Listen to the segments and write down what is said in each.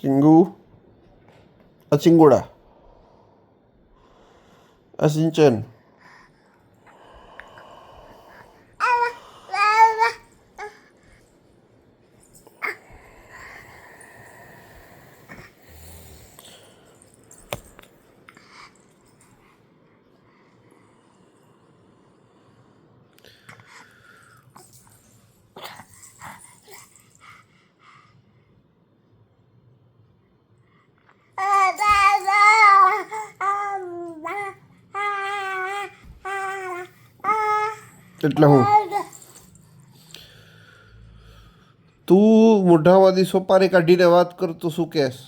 ચિંગુ, આ ચિંગુડા, આ સિંચન. એટલે હું તું મોઢામાંથી સોપારી કાઢીને વાત કર તો શું કહેશ?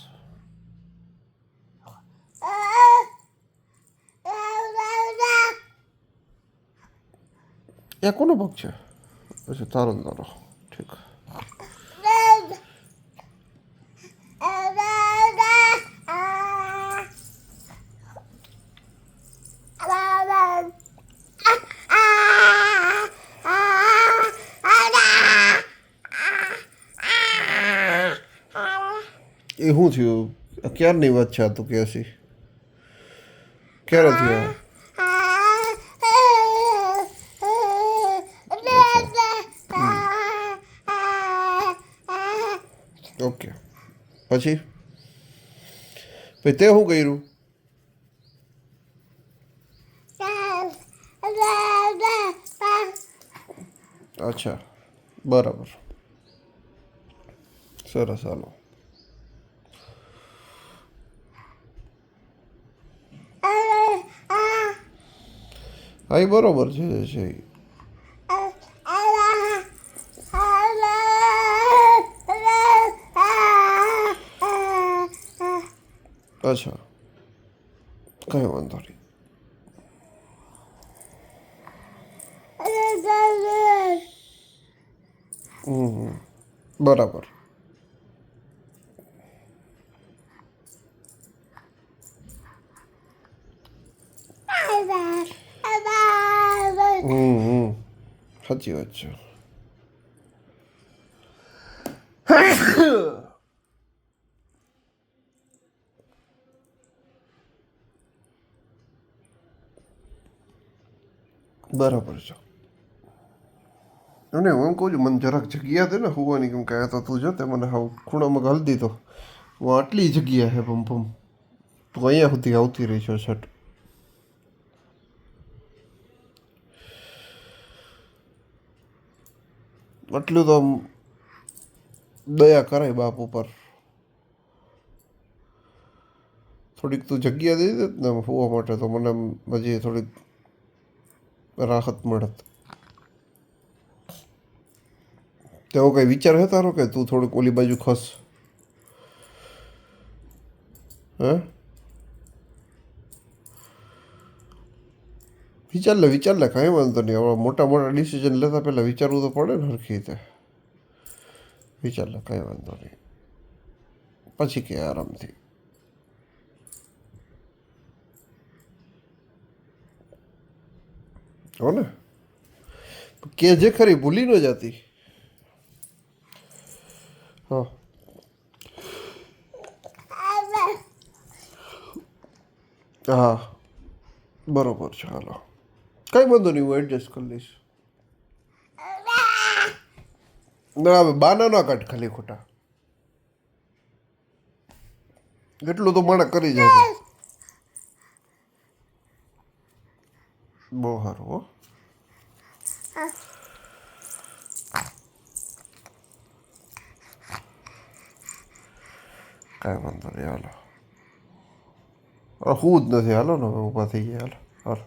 એ કોનો પગ છે? અચ્છા તારો ને તારો, ઠીક. એ શું થયું? ક્યારની વાત છે આ તું કે હશી? ક્યારે થયું? ઓકે, પછી તે શું કર્યું? અચ્છા, બરાબર, સરસ, હાલો. હા, એ બરોબર છે. અચ્છા, કઈ વાંધો નહીં. બરાબર. સાચી વાત છે. બરાબર છે. અને હું કહું છું, મને જરાક જગ્યા દે ને હોવાની, કેમ કે આ તો તું જો તે મને હાવ ખૂણામાં ઘાલી દીધો. હું આટલી જગ્યા છે ભમ તું અહીંયા સુધી આવતી રહી છો છઠ. આટલું તો આમ દયા કરાય બાપ ઉપર. થોડીક તું જગ્યા દઈ દે ને હોવા માટે, તો મને હજી થોડીક રાહત મળત. તેવો કંઈ વિચાર છે તારો કે તું થોડુંક ઓલી બાજુ ખસ? હે, વિચાર લે, કાંઈ વાંધો નહીં. હવે મોટા ડિસિઝન લેતા પહેલાં વિચારવું તો પડે ને સરખી રીતે. વિચાર લે, કાંઈ વાંધો નહીં. પછી કે આરામથી. હો ને, કે જે ખરી ભૂલી ન જતી. હા, હા, બરોબર છે, હાલો. કઈ વાંધો નહીં, હું એડજસ્ટ કરી લઈશ. ના, બાના ના કાઢ ખાલી ખોટા. એટલું તો માણસ કરી જાય. બહુ સારું હો. કાંઈ વાંધો નહીં, હાલો. હું જ નથી, હાલો ને, ઊભા થઈ ગયા, હાલો હાલો.